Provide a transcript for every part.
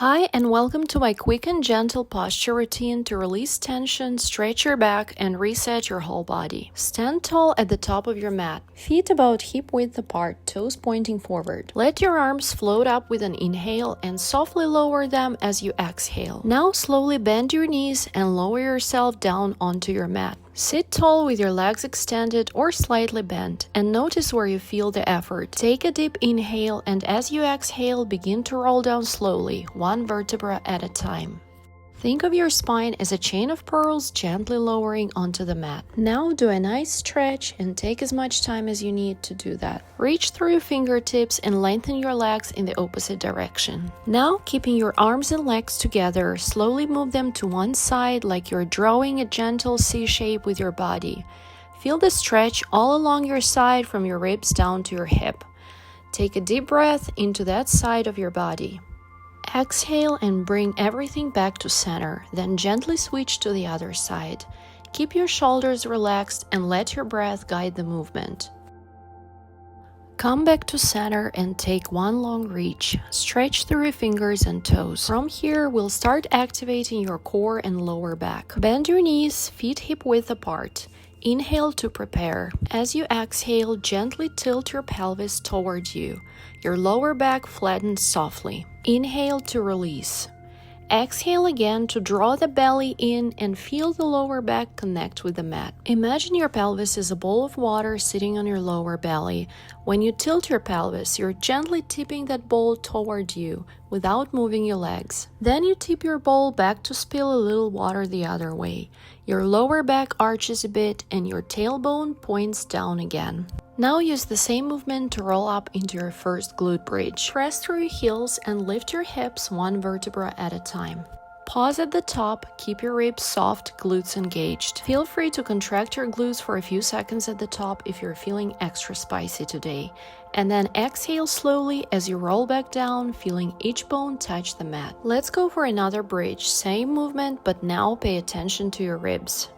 Hi, and welcome to my quick and gentle posture routine to release tension, stretch your back, and reset your whole body. Stand tall at the top of your mat, feet about hip width apart, toes pointing forward. Let your arms float up with an inhale and softly lower them as you exhale. Now slowly bend your knees and lower yourself down onto your mat. Sit tall with your legs extended or slightly bent and notice where you feel the effort. Take a deep inhale and as you exhale, begin to roll down slowly, one vertebra at a time. Think of your spine as a chain of pearls gently lowering onto the mat. Now do a nice stretch and take as much time as you need to do that. Reach through your fingertips and lengthen your legs in the opposite direction. Now, keeping your arms and legs together, slowly move them to one side like you're drawing a gentle C shape with your body. Feel the stretch all along your side from your ribs down to your hip. Take a deep breath into that side of your body. Exhale and bring everything back to center, then gently switch to the other side. Keep your shoulders relaxed and let your breath guide the movement. Come back to center and take one long reach. Stretch through your fingers and toes. From here, we'll start activating your core and lower back. Bend your knees, feet hip width apart. Inhale to prepare. As you exhale, gently tilt your pelvis towards you. Your lower back flattens softly. Inhale to release. Exhale again to draw the belly in and feel the lower back connect with the mat. Imagine your pelvis is a bowl of water sitting on your lower belly. When you tilt your pelvis, you're gently tipping that bowl toward you without moving your legs. Then you tip your bowl back to spill a little water the other way. Your lower back arches a bit and your tailbone points down again. Now use the same movement to roll up into your first glute bridge. Press through your heels and lift your hips one vertebra at a time. Pause at the top, keep your ribs soft, glutes engaged. Feel free to contract your glutes for a few seconds at the top if you're feeling extra spicy today. And then exhale slowly as you roll back down, feeling each bone touch the mat. Let's go for another bridge. Same movement, but now pay attention to your ribs.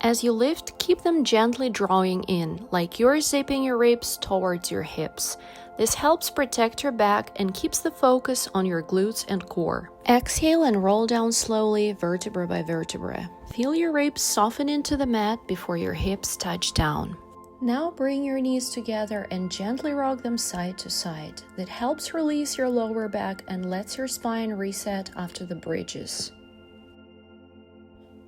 As you lift, keep them gently drawing in, like you're zipping your ribs towards your hips. This helps protect your back and keeps the focus on your glutes and core. Exhale and roll down slowly, vertebra by vertebra. Feel your ribs soften into the mat before your hips touch down. Now bring your knees together and gently rock them side to side. That helps release your lower back and lets your spine reset after the bridges.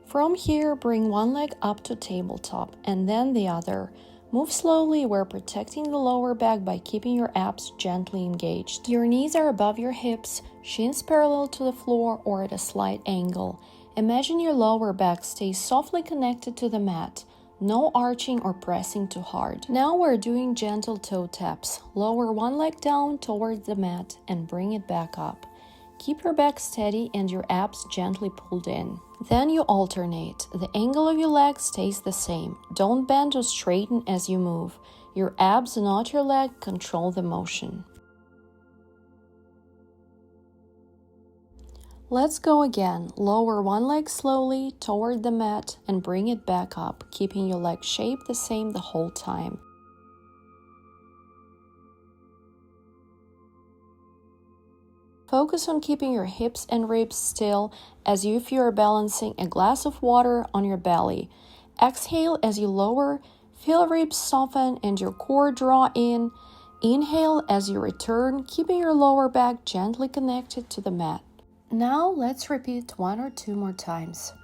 From here, bring one leg up to tabletop and then the other. Move slowly while protecting the lower back by keeping your abs gently engaged. Your knees are above your hips, shins parallel to the floor or at a slight angle. Imagine your lower back stays softly connected to the mat. No arching or pressing too hard. Now we're doing gentle toe taps. Lower one leg down towards the mat and bring it back up. Keep your back steady and your abs gently pulled in. Then you alternate. The angle of your leg stays the same. Don't bend or straighten as you move. Your abs, not your leg, control the motion. Let's go again. Lower one leg slowly toward the mat and bring it back up, keeping your leg shape the same the whole time. Focus on keeping your hips and ribs still as if you are balancing a glass of water on your belly. Exhale as you lower, feel ribs soften and your core draw in. Inhale as you return, keeping your lower back gently connected to the mat. Now let's repeat one or two more times.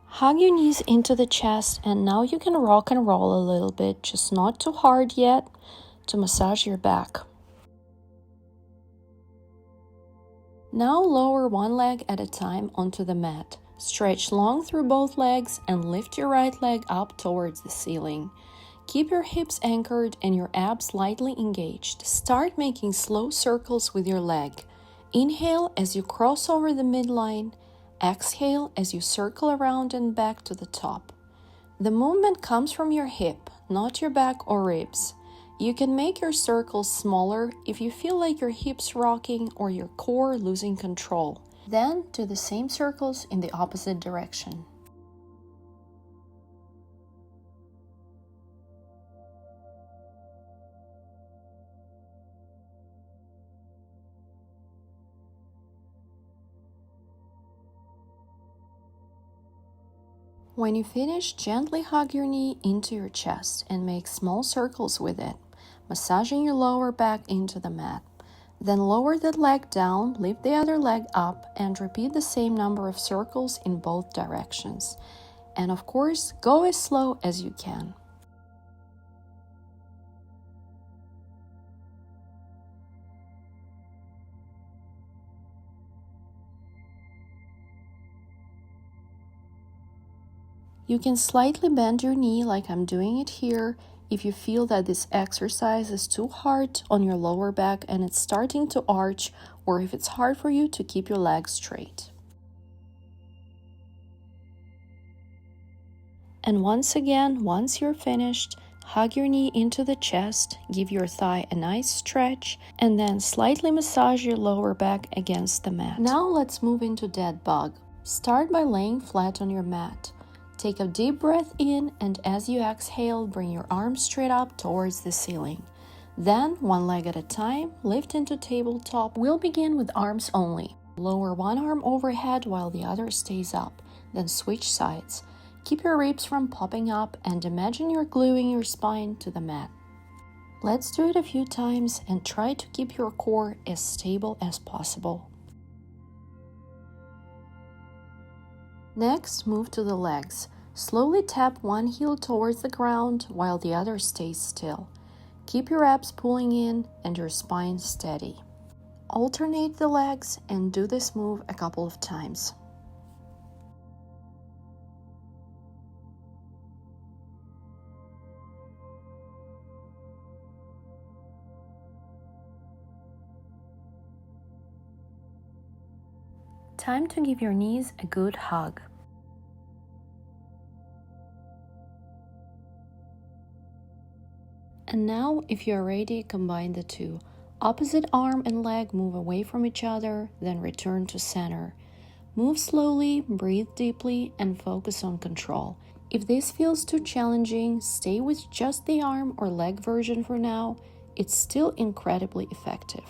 Hug your knees into the chest and now you can rock and roll a little bit, just not too hard yet, to massage your back. Now lower one leg at a time onto the mat. Stretch long through both legs and lift your right leg up towards the ceiling. Keep your hips anchored and your abs lightly engaged. Start making slow circles with your leg. Inhale as you cross over the midline. Exhale as you circle around and back to the top. The movement comes from your hip, not your back or ribs. You can make your circles smaller if you feel like your hips rocking or your core losing control. Then do the same circles in the opposite direction. When you finish, gently hug your knee into your chest and make small circles with it, massaging your lower back into the mat. Then lower that leg down, lift the other leg up, and repeat the same number of circles in both directions. And of course, go as slow as you can. You can slightly bend your knee like I'm doing it here if you feel that this exercise is too hard on your lower back and it's starting to arch, or if it's hard for you to keep your legs straight. And once again, once you're finished, hug your knee into the chest, give your thigh a nice stretch, and then slightly massage your lower back against the mat. Now let's move into dead bug. Start by laying flat on your mat. Take a deep breath in, and as you exhale, bring your arms straight up towards the ceiling. Then, one leg at a time, lift into tabletop. We'll begin with arms only. Lower one arm overhead while the other stays up. Then switch sides. Keep your ribs from popping up and imagine you're gluing your spine to the mat. Let's do it a few times and try to keep your core as stable as possible. Next, move to the legs. Slowly tap one heel towards the ground while the other stays still. Keep your abs pulling in and your spine steady. Alternate the legs and do this move a couple of times. Time to give your knees a good hug. And now, if you are ready, combine the two. Opposite arm and leg move away from each other, then return to center. Move slowly, breathe deeply, and focus on control. If this feels too challenging, stay with just the arm or leg version for now. It's still incredibly effective.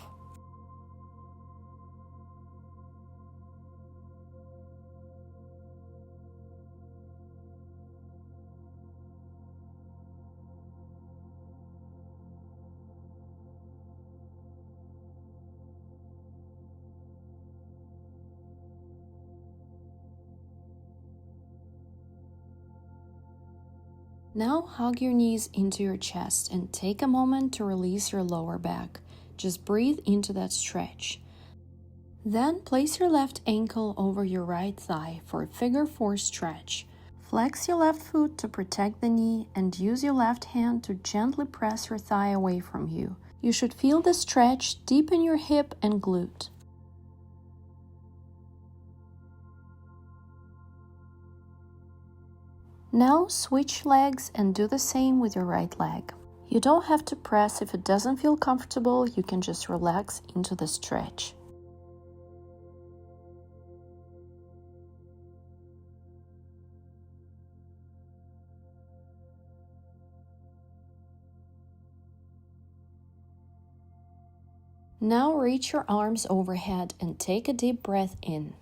Now hug your knees into your chest and take a moment to release your lower back. Just breathe into that stretch. Then place your left ankle over your right thigh for a figure four stretch. Flex your left foot to protect the knee and use your left hand to gently press your thigh away from you. You should feel the stretch deep in your hip and glute. Now switch legs and do the same with your right leg. You don't have to press if it doesn't feel comfortable, you can just relax into the stretch. Now reach your arms overhead and take a deep breath in.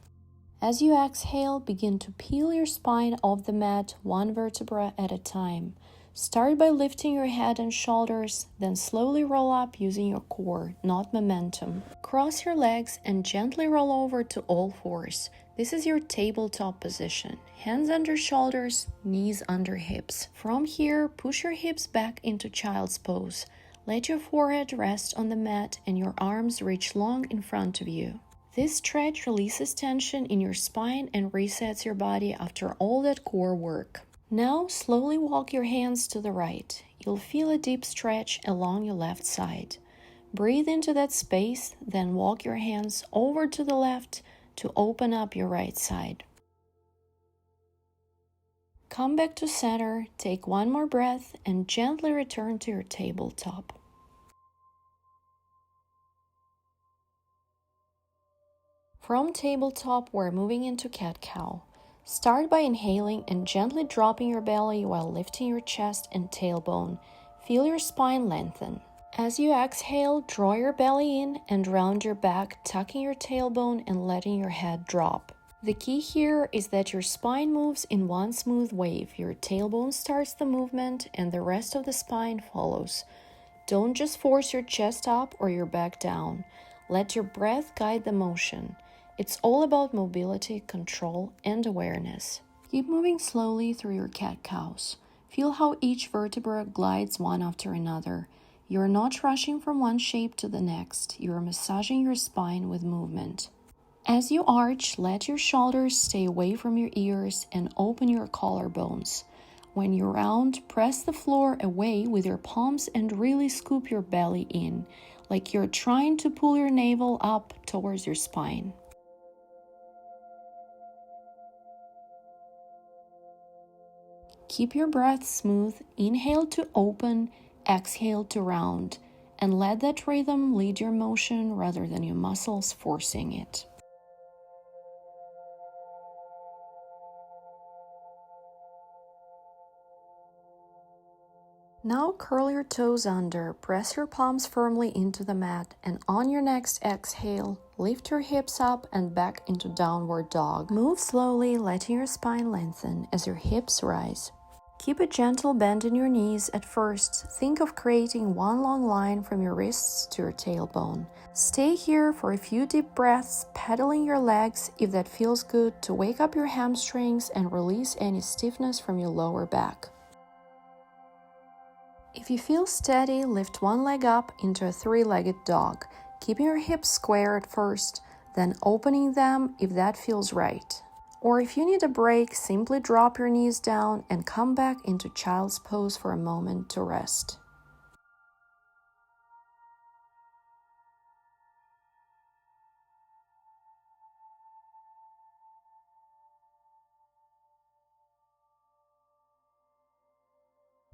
As you exhale, begin to peel your spine off the mat one vertebra at a time. Start by lifting your head and shoulders, then slowly roll up using your core, not momentum. Cross your legs and gently roll over to all fours. This is your tabletop position. Hands under shoulders, knees under hips. From here, push your hips back into child's pose. Let your forehead rest on the mat and your arms reach long in front of you. This stretch releases tension in your spine and resets your body after all that core work. Now, slowly walk your hands to the right. You'll feel a deep stretch along your left side. Breathe into that space, then walk your hands over to the left to open up your right side. Come back to center, take one more breath, and gently return to your tabletop. From tabletop, we're moving into cat-cow. Start by inhaling and gently dropping your belly while lifting your chest and tailbone. Feel your spine lengthen. As you exhale, draw your belly in and round your back, tucking your tailbone and letting your head drop. The key here is that your spine moves in one smooth wave. Your tailbone starts the movement and the rest of the spine follows. Don't just force your chest up or your back down. Let your breath guide the motion. It's all about mobility, control, and awareness. Keep moving slowly through your cat-cows. Feel how each vertebra glides one after another. You're not rushing from one shape to the next. You're massaging your spine with movement. As you arch, let your shoulders stay away from your ears and open your collarbones. When you round, press the floor away with your palms and really scoop your belly in, like you're trying to pull your navel up towards your spine. Keep your breath smooth. Inhale to open, exhale to round, and let that rhythm lead your motion rather than your muscles forcing it. Now curl your toes under, press your palms firmly into the mat, and on your next exhale, lift your hips up and back into downward dog. Move slowly, letting your spine lengthen as your hips rise. Keep a gentle bend in your knees at first. Think of creating one long line from your wrists to your tailbone. Stay here for a few deep breaths, pedaling your legs if that feels good to wake up your hamstrings and release any stiffness from your lower back. If you feel steady, lift one leg up into a three-legged dog, keeping your hips square at first, then opening them if that feels right. Or if you need a break, simply drop your knees down and come back into child's pose for a moment to rest.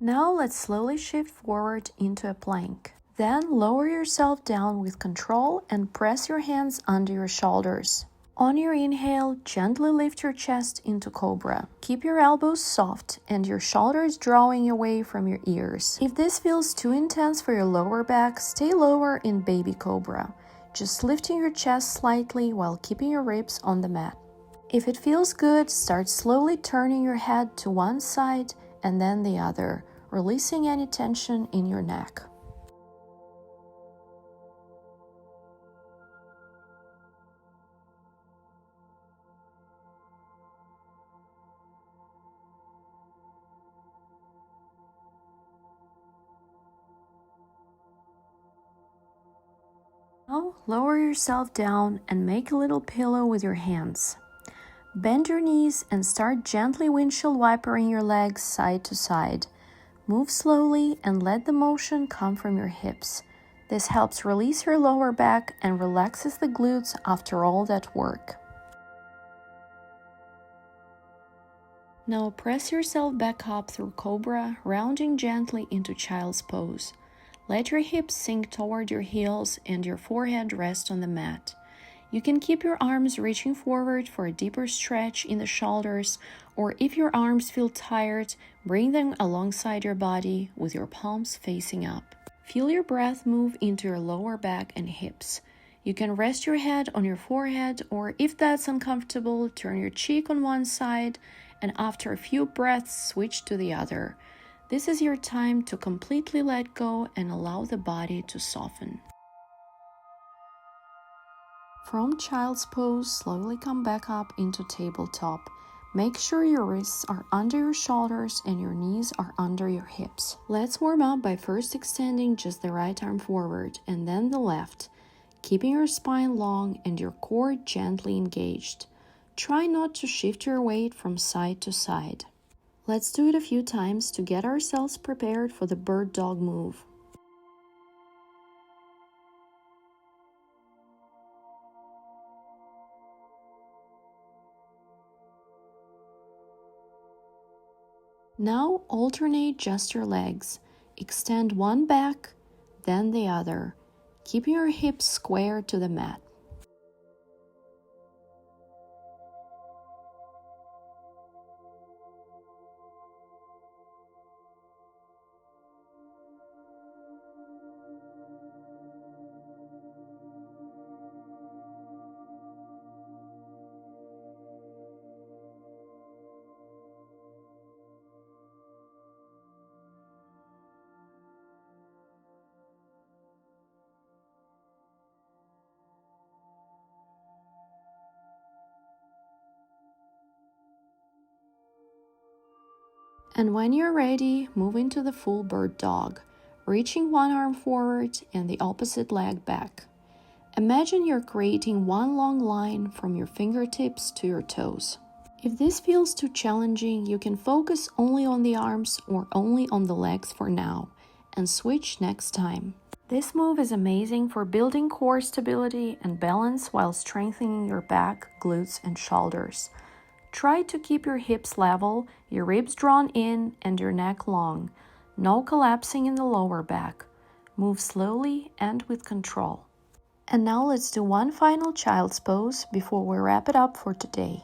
Now let's slowly shift forward into a plank. Then lower yourself down with control and press your hands under your shoulders. On your inhale, gently lift your chest into cobra. Keep your elbows soft and your shoulders drawing away from your ears. If this feels too intense for your lower back, stay lower in baby cobra, just lifting your chest slightly while keeping your ribs on the mat. If it feels good, start slowly turning your head to one side and then the other, releasing any tension in your neck. Now lower yourself down and make a little pillow with your hands. Bend your knees and start gently windshield wipering your legs side to side. Move slowly and let the motion come from your hips. This helps release your lower back and relaxes the glutes after all that work. Now press yourself back up through cobra, rounding gently into child's pose. Let your hips sink toward your heels and your forehead rest on the mat. You can keep your arms reaching forward for a deeper stretch in the shoulders, or if your arms feel tired, bring them alongside your body with your palms facing up. Feel your breath move into your lower back and hips. You can rest your head on your forehead, or if that's uncomfortable, turn your cheek on one side, and after a few breaths, switch to the other. This is your time to completely let go and allow the body to soften. From child's pose, slowly come back up into tabletop. Make sure your wrists are under your shoulders and your knees are under your hips. Let's warm up by first extending just the right arm forward and then the left, keeping your spine long and your core gently engaged. Try not to shift your weight from side to side. Let's do it a few times to get ourselves prepared for the bird dog move. Now alternate just your legs. Extend one back, then the other, keeping your hips square to the mat. And when you're ready, move into the full bird dog, reaching one arm forward and the opposite leg back. Imagine you're creating one long line from your fingertips to your toes. If this feels too challenging, you can focus only on the arms or only on the legs for now, and switch next time. This move is amazing for building core stability and balance while strengthening your back, glutes, and shoulders. Try to keep your hips level, your ribs drawn in, and your neck long. No collapsing in the lower back. Move slowly and with control. And now let's do one final child's pose before we wrap it up for today.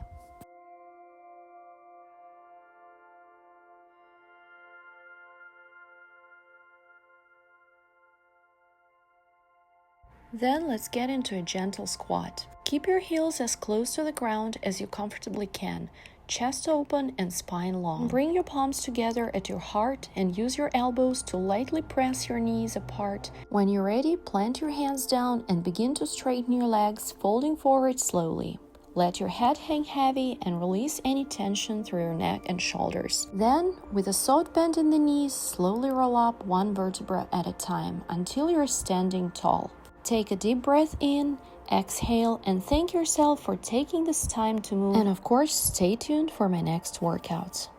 Then let's get into a gentle squat. Keep your heels as close to the ground as you comfortably can, chest open and spine long. Bring your palms together at your heart and use your elbows to lightly press your knees apart. When you're ready, plant your hands down and begin to straighten your legs, folding forward slowly. Let your head hang heavy and release any tension through your neck and shoulders. Then, with a soft bend in the knees, slowly roll up one vertebra at a time until you're standing tall. Take a deep breath in, exhale, and thank yourself for taking this time to move. And of course, stay tuned for my next workouts.